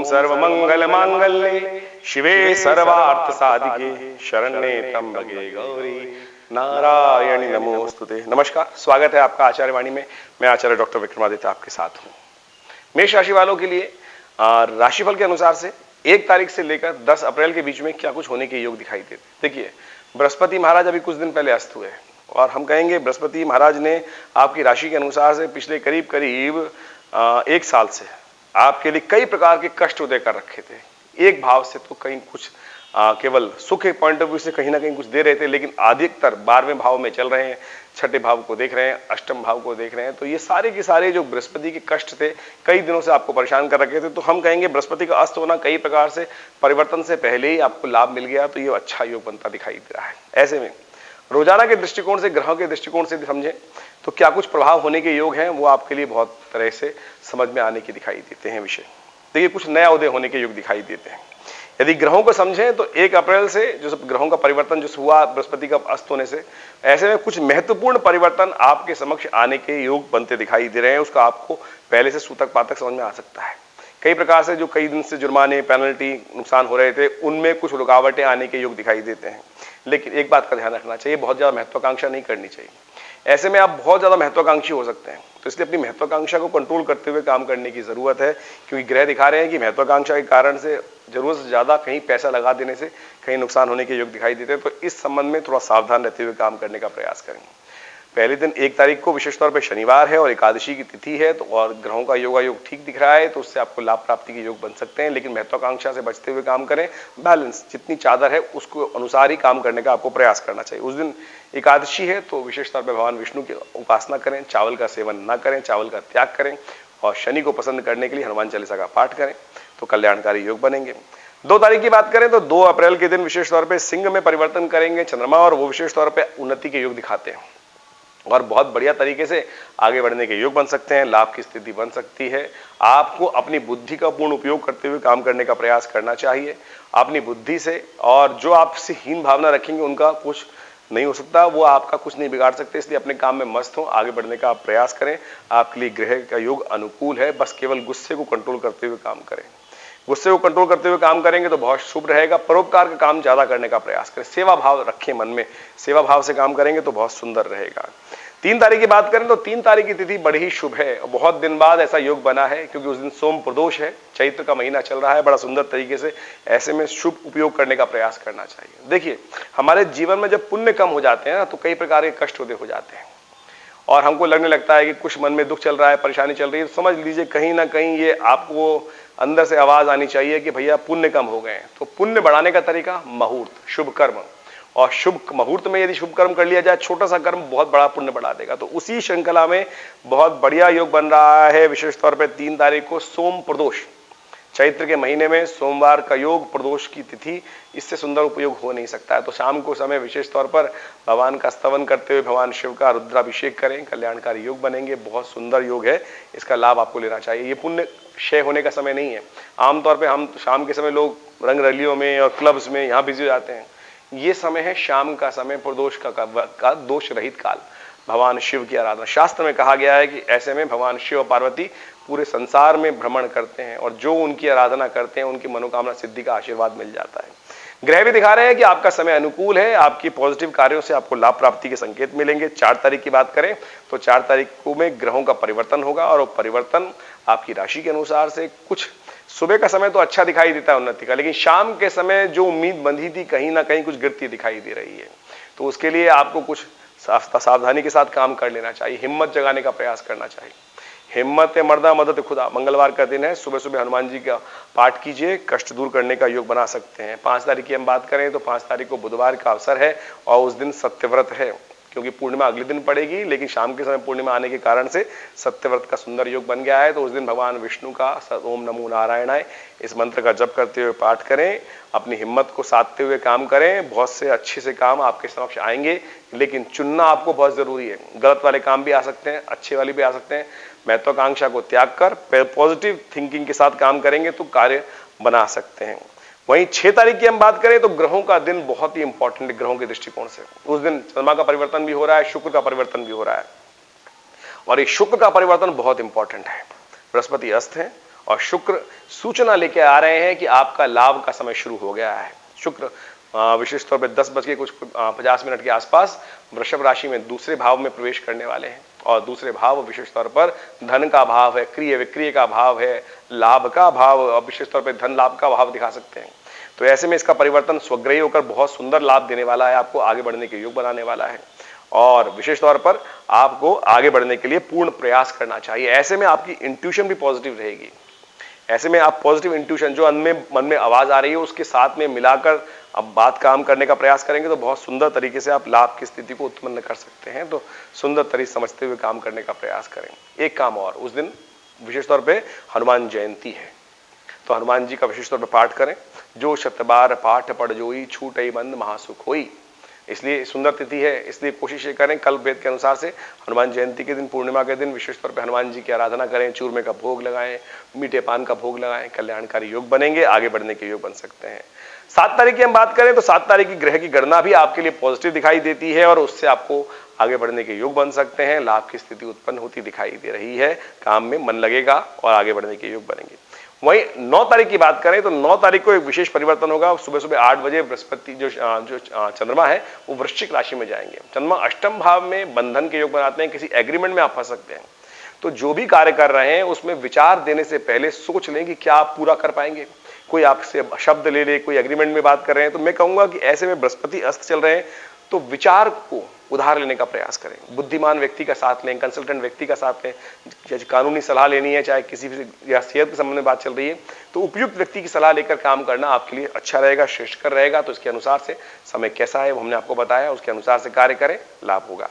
सर्व मंगल मांगल्ये शिवे सर्वार्थ साधिके शरण्ये त्र्यंबके गौरी नारायणी नमोस्तुते। नमस्कार, स्वागत है आपका आचार्य वाणी में। मैं आचार्य डॉक्टर विक्रमादित्य आपके साथ हूं। मेष राशि वालों के लिए राशिफल के अनुसार से 1 तारीख से लेकर 10 अप्रैल के बीच में क्या कुछ होने के योग दिखाई देते। देखिए, बृहस्पति महाराज अभी कुछ दिन पहले अस्त हुए और हम कहेंगे बृहस्पति महाराज ने आपकी राशि के अनुसार से पिछले करीब करीब 1 साल से आपके लिए कई प्रकार के कष्ट उदय कर रखे थे। एक भाव से तो कहीं कुछ केवल सुख के पॉइंट ऑफ व्यू से कहीं ना कहीं कुछ दे रहे थे, लेकिन अधिकतर 12वें भाव में चल रहे हैं, 6ठे भाव को देख रहे हैं, अष्टम भाव को देख रहे हैं। तो ये सारे के सारे जो बृहस्पति के कष्ट थे, कई दिनों से आपको परेशान कर रखे थे। तो हम कहेंगे बृहस्पति का अस्त होना कई प्रकार से परिवर्तन से पहले ही आपको लाभ मिल गया, तो ये अच्छा योग बनता दिखाई दे रहा है। ऐसे में रोजाना के दृष्टिकोण से, ग्रहों के दृष्टिकोण से समझें तो क्या कुछ प्रभाव होने के योग हैं, वो आपके लिए बहुत तरह से समझ में आने की दिखाई देते हैं विषय। देखिए, कुछ नया उदय होने के योग दिखाई देते हैं। यदि ग्रहों को समझें तो 1 अप्रैल से जो सब ग्रहों का परिवर्तन जो हुआ बृहस्पति का अस्त होने से, ऐसे में कुछ महत्वपूर्ण परिवर्तन आपके समक्ष आने के योग बनते दिखाई दे रहे हैं। उसका आपको पहले से सूतक पातक समझ में आ सकता है। कई प्रकार से जो कई दिन से जुर्माने, पेनल्टी, नुकसान हो रहे थे, उनमें कुछ रुकावटें आने के योग दिखाई देते हैं। लेकिन एक बात का ध्यान रखना चाहिए, बहुत ज्यादा महत्वाकांक्षा नहीं करनी चाहिए। ऐसे में आप बहुत ज्यादा महत्वाकांक्षी हो सकते हैं, तो इसलिए अपनी महत्वाकांक्षा को कंट्रोल करते हुए काम करने की जरूरत है, क्योंकि ग्रह दिखा रहे हैं कि महत्वाकांक्षा के कारण से जरूरत से ज्यादा कहीं पैसा लगा देने से कहीं नुकसान होने के योग दिखाई देते हैं। तो इस संबंध में थोड़ा सावधान रहते हुए काम करने का प्रयास करें। पहले दिन 1 तारीख को विशेष तौर पर शनिवार है और एकादशी की तिथि है, तो और ग्रहों का योगायोग ठीक दिख रहा है, तो उससे आपको लाभ प्राप्ति के योग बन सकते हैं। लेकिन महत्वाकांक्षा से बचते हुए काम करें। बैलेंस, जितनी चादर है उसको अनुसार ही काम करने का आपको प्रयास करना चाहिए। उस दिन एकादशी है तो विशेष तौर पर भगवान विष्णु की उपासना करें, चावल का सेवन न करें, चावल का त्याग करें और शनि को पसंद करने के लिए हनुमान चालीसा का पाठ करें, तो कल्याणकारी योग बनेंगे। 2 तारीख की बात करें तो 2 अप्रैल के दिन विशेष तौर पर सिंह में परिवर्तन करेंगे चंद्रमा, और वो विशेष तौर पर उन्नति के योग दिखाते हैं और बहुत बढ़िया तरीके से आगे बढ़ने के योग बन सकते हैं। लाभ की स्थिति बन सकती है। आपको अपनी बुद्धि का पूर्ण उपयोग करते हुए काम करने का प्रयास करना चाहिए अपनी बुद्धि से, और जो आपसे हीन भावना रखेंगे उनका कुछ नहीं हो सकता, वो आपका कुछ नहीं बिगाड़ सकते। इसलिए अपने काम में मस्त हो, आगे बढ़ने का आप प्रयास करें। आपके लिए ग्रह का योग अनुकूल है, बस केवल गुस्से को कंट्रोल करते हुए काम करें। गुस्से को कंट्रोल करते हुए काम करेंगे तो बहुत शुभ रहेगा। परोपकार का काम ज्यादा करने का प्रयास करें, सेवा भाव रखें मन में, सेवा भाव से काम करेंगे तो बहुत सुंदर रहेगा। 3 तारीख की बात करें तो 3 तारीख की तिथि बड़ी ही शुभ है। बहुत दिन बाद ऐसा योग बना है, क्योंकि उस दिन सोम प्रदोष है, चैत्र का महीना चल रहा है बड़ा सुंदर तरीके से। ऐसे में शुभ उपयोग करने का प्रयास करना चाहिए। देखिए, हमारे जीवन में जब पुण्य कम हो जाते हैं ना, तो कई प्रकार के कष्ट उदय हो जाते हैं और हमको लगने लगता है कि कुछ मन में दुख चल रहा है, परेशानी चल रही है। तो समझ लीजिए कहीं ना कहीं ये आपको अंदर से आवाज आनी चाहिए कि भैया पुण्य कम हो गए हैं। तो पुण्य बढ़ाने का तरीका मुहूर्त, शुभ कर्म, और शुभ मुहूर्त में यदि शुभ कर्म कर लिया जाए, छोटा सा कर्म बहुत बड़ा पुण्य बढ़ा देगा। तो उसी श्रृंखला में बहुत बढ़िया योग बन रहा है विशेष तौर पे 3 तारीख को सोम प्रदोष, चैत्र के महीने में सोमवार का योग, प्रदोष की तिथि, इससे सुंदर उपयोग हो नहीं सकता है। तो शाम को समय विशेष तौर पर भगवान का स्तवन करते हुए भगवान शिव का रुद्राभिषेक करें, कल्याणकारी योग बनेंगे। बहुत सुंदर योग है, इसका लाभ आपको लेना चाहिए। ये पुण्य क्षय होने का समय नहीं है। आमतौर पर हम शाम के समय लोग रंग रलियों में और क्लब्स में यहाँ बिजी हो जाते हैं। ये समय है शाम का समय, प्रदोष का दोष रहित काल, भगवान शिव की आराधना। शास्त्र में कहा गया है कि ऐसे में भगवान शिव और पार्वती पूरे संसार में भ्रमण करते हैं और जो उनकी आराधना करते हैं उनकी मनोकामना सिद्धि का आशीर्वाद मिल जाता है। ग्रह भी दिखा रहे हैं कि आपका समय अनुकूल है, आपकी पॉजिटिव कार्यों से आपको लाभ प्राप्ति के संकेत मिलेंगे। 4 तारीख की बात करें तो 4 तारीख को में ग्रहों का परिवर्तन होगा और वो परिवर्तन आपकी राशि के अनुसार से कुछ, सुबह का समय तो अच्छा दिखाई देता है उन्नति का, लेकिन शाम के समय जो उम्मीद बंधी थी कहीं ना कहीं कुछ गिरती दिखाई दे रही है। तो उसके लिए आपको कुछ सावधानी के साथ काम कर लेना चाहिए, हिम्मत जगाने का प्रयास करना चाहिए। हिम्मत मर्दा मदद खुदा, मंगलवार का दिन है, सुबह सुबह हनुमान जी का पाठ कीजिए, कष्ट दूर करने का योग बना सकते हैं। 5 तारीख की हम बात करें तो 5 तारीख को बुधवार का अवसर है और उस दिन सत्यव्रत है, क्योंकि पूर्णिमा अगले दिन पड़ेगी, लेकिन शाम के समय पूर्णिमा आने के कारण से सत्यव्रत का सुंदर योग बन गया है। तो उस दिन भगवान विष्णु का ओम नमो नारायणाय इस मंत्र का जप करते हुए पाठ करें, अपनी हिम्मत को साधते हुए काम करें। बहुत से अच्छे से काम आपके समक्ष आएंगे, लेकिन चुनना आपको बहुत जरूरी है। गलत वाले काम भी आ सकते हैं, अच्छे वाले भी आ सकते हैं। महत्वाकांक्षा को त्याग कर पॉजिटिव थिंकिंग के साथ काम करेंगे तो कार्य बना सकते हैं। वहीं 6 तारीख की हम बात करें तो ग्रहों का दिन बहुत ही इंपॉर्टेंट है ग्रहों के दृष्टिकोण से। उस दिन चंद्रमा का परिवर्तन भी हो रहा है, शुक्र का परिवर्तन भी हो रहा है, और ये शुक्र का परिवर्तन बहुत इंपॉर्टेंट है। बृहस्पति अस्त है और शुक्र सूचना लेके आ रहे हैं कि आपका लाभ का समय शुरू हो गया है। शुक्र विशेष तौर पे 10:50 के आसपास वृषभ राशि में दूसरे भाव में प्रवेश करने वाले हैं और दूसरे भाव विशेष तौर पर धन का भाव है, क्रिय विक्रिय का भाव है, लाभ का भाव, विशेष तौर पर धन लाभ का भाव दिखा सकते हैं। तो ऐसे में इसका परिवर्तन स्वग्रही होकर बहुत सुंदर लाभ देने वाला है, आपको आगे बढ़ने के योग बनाने वाला है और विशेष तौर पर आपको आगे बढ़ने के लिए पूर्ण प्रयास करना चाहिए। ऐसे में आपकी इंट्यूशन भी पॉजिटिव रहेगी। ऐसे में आप पॉजिटिव इंट्यूशन जो मन में आवाज आ रही है उसके साथ में मिलाकर अब बात काम करने का प्रयास करेंगे तो बहुत सुंदर तरीके से आप लाभ की स्थिति को उत्पन्न कर सकते हैं। तो सुंदर तरीके समझते हुए काम करने का प्रयास करें। एक काम और, उस दिन विशेष तौर पे हनुमान जयंती है तो हनुमान जी का विशेष तौर पर पाठ करें। जो शतबार पाठ पढ़ जोई छूटई बंद महासुख होई। इसलिए सुंदर तिथि है, इसलिए कोशिश ये करें कल वेद के अनुसार से हनुमान जयंती के दिन, पूर्णिमा के दिन विशेष तौर पर हनुमान जी की आराधना करें, चूरमे का भोग लगाएं, मीठे पान का भोग लगाएं, कल्याणकारी योग बनेंगे, आगे बढ़ने के योग बन सकते हैं। 7 तारीख की हम बात करें तो 7 तारीख की ग्रह की गणना भी आपके लिए पॉजिटिव दिखाई देती है और उससे आपको आगे बढ़ने के योग बन सकते हैं। लाभ की स्थिति उत्पन्न होती दिखाई दे रही है, काम में मन लगेगा और आगे बढ़ने के योग बनेंगे। वहीं 9 तारीख की बात करें तो 9 तारीख को एक विशेष परिवर्तन होगा। सुबह सुबह 8 बजे बृहस्पति जो चंद्रमा है वो वृश्चिक राशि में जाएंगे। चंद्रमा अष्टम भाव में बंधन के योग बनाते हैं, किसी एग्रीमेंट में आप फंस सकते हैं। तो जो भी कार्य कर रहे हैं उसमें विचार देने से पहले सोच लें कि क्या आप पूरा कर पाएंगे। कोई आपसे शब्द ले ले, कोई एग्रीमेंट में बात कर रहे हैं तो मैं कहूंगा कि ऐसे में बृहस्पति अस्त चल रहे हैं तो विचार को उधार लेने का प्रयास करें। बुद्धिमान व्यक्ति का साथ लें, कंसल्टेंट व्यक्ति का साथ लें। चाहे कानूनी सलाह लेनी है, चाहे किसी भी या सेहत के संबंध में बात चल रही है तो उपयुक्त व्यक्ति की सलाह लेकर काम करना आपके लिए अच्छा रहेगा, श्रेष्ठकर रहेगा। तो इसके अनुसार से समय कैसा है वो हमने आपको बताया, उसके अनुसार से कार्य करें, लाभ होगा।